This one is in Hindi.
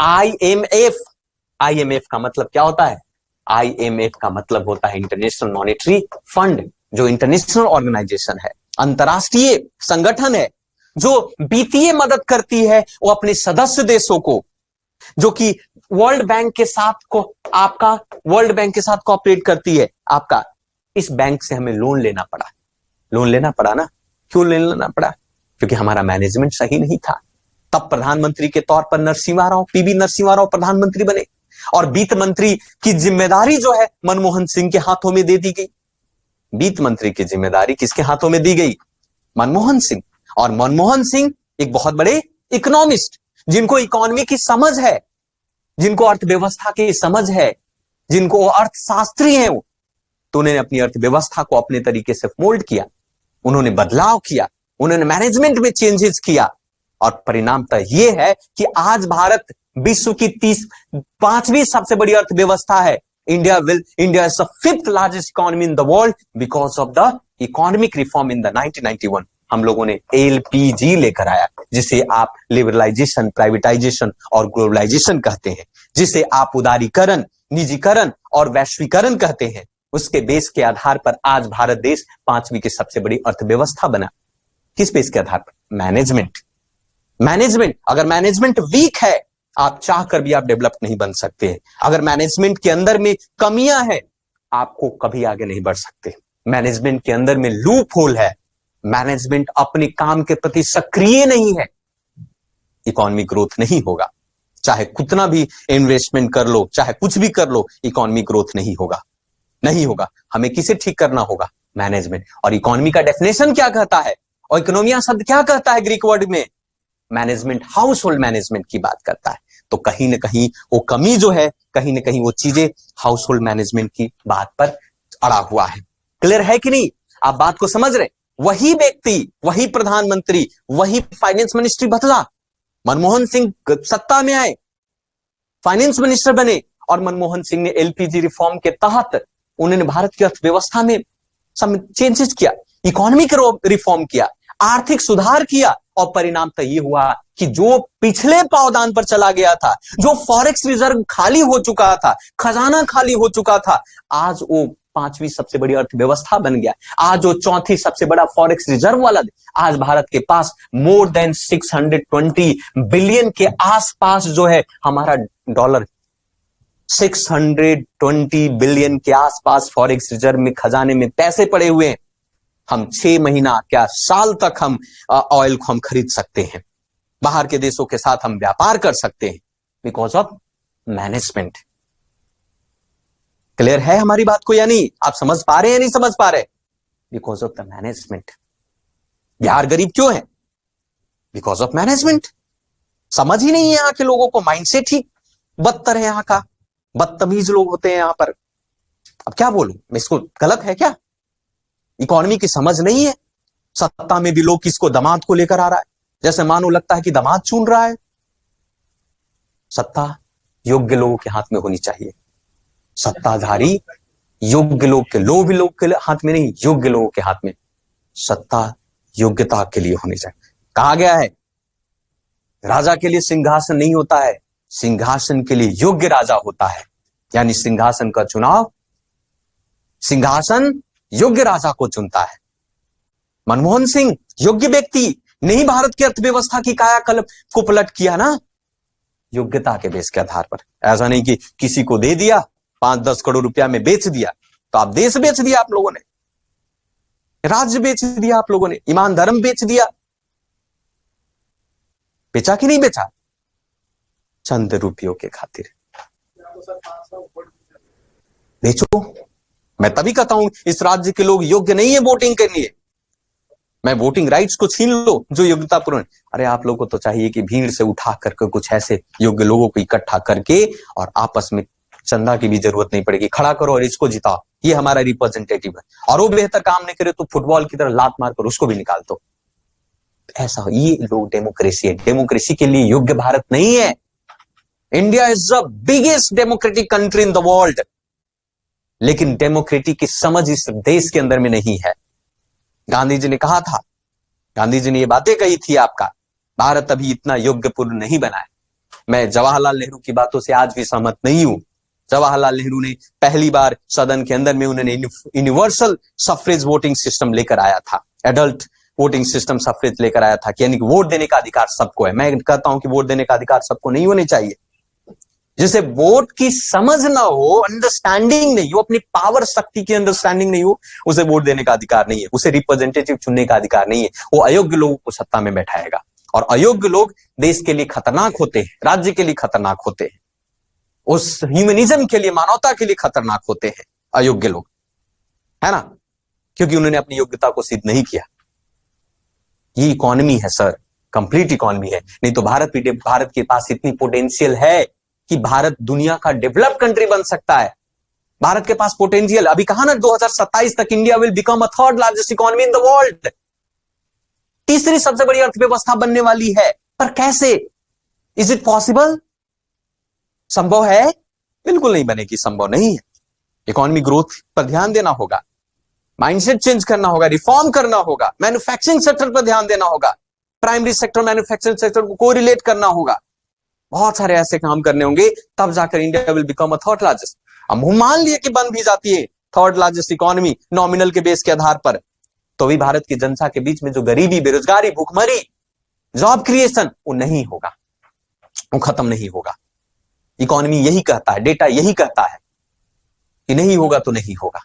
आईएमएफ। आईएमएफ का मतलब क्या होता है? आईएमएफ का मतलब होता है इंटरनेशनल मॉनेटरी फंड, जो इंटरनेशनल ऑर्गेनाइजेशन है, अंतरराष्ट्रीय संगठन है, जो वित्तीय मदद करती है वो अपने सदस्य देशों को, जो कि वर्ल्ड बैंक के साथ कोऑपरेट करती है। आपका इस बैंक से हमें लोन लेना पड़ा ना। क्यों लोन लेना पड़ा? क्योंकि हमारा मैनेजमेंट सही नहीं था। तब प्रधानमंत्री के तौर पर पीवी नरसिम्हा राव प्रधानमंत्री बने, और वित्त मंत्री की जिम्मेदारी जो है मनमोहन सिंह के हाथों में दे दी गई। वित्त मंत्री की जिम्मेदारी किसके हाथों में दी गई? मनमोहन सिंह। और मनमोहन सिंह एक बहुत बड़े इकोनॉमिस्ट, जिनको इकोनॉमी की समझ है, जिनको अर्थव्यवस्था की समझ है, जिनको अर्थशास्त्री हैं वो, तो उन्होंने अपनी अर्थव्यवस्था को अपने तरीके से मोल्ड किया, उन्होंने बदलाव किया, उन्होंने मैनेजमेंट में चेंजेस किया, और परिणामतः यह है कि आज भारत विश्व की 5वीं सबसे बड़ी अर्थव्यवस्था है। India is the 5th largest economy in the world because of the economic reform in the 1991। हम लोगों ने एलपीजी लेकर आया, जिसे आप लिबरलाइजेशन, प्राइवेटाइजेशन और ग्लोबलाइजेशन कहते हैं, जिसे आप उदारीकरण, निजीकरण और वैश्वीकरण कहते हैं। उसके बेस के आधार पर आज भारत देश 5वीं की सबसे बड़ी अर्थव्यवस्था बना। किस बेस के आधार पर? मैनेजमेंट। अगर मैनेजमेंट वीक है, आप चाहकर भी आप डेवलप नहीं बन सकते हैं। अगर मैनेजमेंट के अंदर में कमियां हैं, आपको कभी आगे नहीं बढ़ सकते। मैनेजमेंट के अंदर में लूप होल है, मैनेजमेंट अपने काम के प्रति सक्रिय नहीं है, इकोनॉमिक ग्रोथ नहीं होगा। चाहे कितना भी इन्वेस्टमेंट कर लो, चाहे कुछ भी कर लो, इकोनॉमिक ग्रोथ नहीं होगा। हमें किसे ठीक करना होगा? मैनेजमेंट। और इकोनॉमी का डेफिनेशन क्या कहता है, और इकोनॉमिया शब्द क्या कहता है ग्रीक वर्ड में? मैनेजमेंट, हाउस होल्ड मैनेजमेंट की बात करता है। तो कहीं ना कहीं वो कमी जो है, कहीं ना कहीं वो चीजें हाउस होल्ड मैनेजमेंट की बात पर अड़ा हुआ है। क्लियर है कि नहीं? आप बात को समझ रहे? वही व्यक्ति, वही प्रधानमंत्री, वही फाइनेंस मिनिस्ट्री बदला। मनमोहन सिंह सत्ता में आए, फाइनेंस मिनिस्टर बने, और मनमोहन सिंह ने एलपीजी रिफॉर्म के तहत उन्होंने भारत की अर्थव्यवस्था में चेंजेस किया, इकोनॉमिक रिफॉर्म किया, आर्थिक सुधार किया, और परिणाम तो ये हुआ कि जो पिछले पावदान पर चला गया था, जो फॉरेक्स रिजर्व खाली हो चुका था, खजाना खाली हो चुका था, आज वो 5वीं सबसे बड़ी अर्थव्यवस्था बन गया। आज वो 4थी सबसे बड़ा फॉरेक्स रिजर्व वाला। आज भारत के पास मोर देन 620 बिलियन के आसपास जो है हमारा डॉलर, 620 बिलियन के आसपास फॉरेक्स रिजर्व में, खजाने में पैसे पड़े हुए हैं। हम 6 महीना क्या साल तक हम ऑयल को हम खरीद सकते हैं, बाहर के देशों के साथ हम व्यापार कर सकते हैं, बिकॉज ऑफ मैनेजमेंट। क्लियर है हमारी बात को या नहीं? आप समझ पा रहे हैं या नहीं समझ पा रहे? Because of the management. Bihar गरीब क्यों है? Because of management. समझ ही नहीं है यहां के लोगों को, माइंडसेट ही बदतर है यहां का, बदतमीज लोग होते हैं यहां पर। अब क्या बोलूं मैं, इसको गलत है क्या? इकोनॉमी की समझ नहीं है। सत्ता में भी लोग किसको, दामाद को लेकर आ रहा है, जैसे मानो लगता है कि दामाद चुन रहा है। सत्ता योग्य लोगों के हाथ में होनी चाहिए। सत्ताधारी योग्य लोग के, लोभी लोग के हाथ में नहीं, योग्य लोगों के हाथ में सत्ता योग्यता के लिए होनी चाहिए। कहा गया है राजा के लिए सिंहासन नहीं होता है, सिंहासन के लिए योग्य राजा होता है। यानी सिंहासन का चुनाव, सिंहासन योग्य राजा को चुनता है। मनमोहन सिंह योग्य व्यक्ति नहीं, भारत की अर्थव्यवस्था की कायाकल्प को पलट किया ना, योग्यता के बेस के आधार पर। ऐसा नहीं कि किसी को दे दिया, 5-10 करोड़ रुपया में बेच दिया, तो आप देश बेच दिया, आप लोगों ने राज्य बेच दिया, आप लोगों ने ईमान धर्म बेच दिया। बेचा कि नहीं बेचा? चंद रुपयों के खातिर बेचो। मैं तभी कहता हूं इस राज्य के लोग योग्य नहीं है वोटिंग के लिए। मैं वोटिंग राइट्स को छीन लो जो योग्यता पूर्ण। अरे आप लोगों को तो चाहिए कि भीड़ से उठा करके कुछ ऐसे योग्य लोगों को इकट्ठा करके, और आपस में चंदा की भी जरूरत नहीं पड़ेगी, खड़ा करो और इसको जिताओ, ये हमारा रिप्रेजेंटेटिव है, और वो बेहतर काम नहीं करे तो फुटबॉल की तरह लात मार कर उसको भी निकाल दो। ऐसा ये लोग डेमोक्रेसी है, डेमोक्रेसी के लिए योग्य भारत नहीं है। India is the biggest democratic country in the world, लेकिन डेमोक्रेटिक की समझ इस देश के अंदर में नहीं है। गांधी जी ने कहा था, गांधी जी ने ये बातें कही थी आपका, भारत अभी इतना योग्यपूर्ण नहीं बना है। मैं जवाहरलाल नेहरू की बातों से आज भी सहमत नहीं हूं। जवाहरलाल नेहरू ने पहली बार सदन के अंदर में उन्होंने यूनिवर्सल सफरेज वोटिंग सिस्टम लेकर आया था, एडल्ट वोटिंग सिस्टम सफरेज लेकर आया था, कि यानी कि वोट देने का अधिकार सबको है। मैं कहता हूं कि वोट देने का अधिकार सबको नहीं होने चाहिए। जिसे वोट की समझ ना हो, अंडरस्टैंडिंग नहीं हो, अपनी पावर शक्ति की अंडरस्टैंडिंग नहीं हो, उसे वोट देने का अधिकार नहीं है, उसे रिप्रेजेंटेटिव चुनने का अधिकार नहीं है। वो अयोग्य लोगों को सत्ता में बैठाएगा, और अयोग्य लोग देश के लिए खतरनाक होते हैं, राज्य के लिए खतरनाक होते हैं, उस ह्यूमनिज्म के लिए, मानवता के लिए खतरनाक होते हैं अयोग्य लोग, है ना, क्योंकि उन्होंने अपनी योग्यता को सिद्ध नहीं किया। ये इकोनॉमी है सर, कंप्लीट इकोनॉमी है। नहीं तो भारत के पास इतनी पोटेंशियल है कि भारत दुनिया का डेवलप्ड कंट्री बन सकता है। भारत के पास पोटेंशियल, अभी कहा ना 2027 तक India will become a third largest economy in the world, तीसरी सबसे बड़ी अर्थव्यवस्था बनने वाली है। पर कैसे? Is it possible? संभव है? बिल्कुल नहीं बनेगी, संभव नहीं है। इकोनॉमी ग्रोथ पर ध्यान देना होगा, माइंडसेट चेंज करना होगा, रिफॉर्म करना होगा, मैन्युफैक्चरिंग सेक्टर पर ध्यान देना होगा, प्राइमरी सेक्टर मैन्युफैक्चरिंग सेक्टर को कोरिलेट करना होगा, बहुत सारे ऐसे काम करने होंगे, तब जाकर India will become a third largest. अब मान लिए कि बन भी जाती है थर्ड लार्जेस्ट इकोनॉमी नॉमिनल के बेस के आधार पर, तो भी भारत की जनता के बीच में जो गरीबी, बेरोजगारी, भूखमरी, जॉब क्रिएशन, वो नहीं होगा, वो खत्म नहीं होगा। इकोनॉमी यही कहता है, डेटा यही कहता है कि नहीं होगा तो नहीं होगा।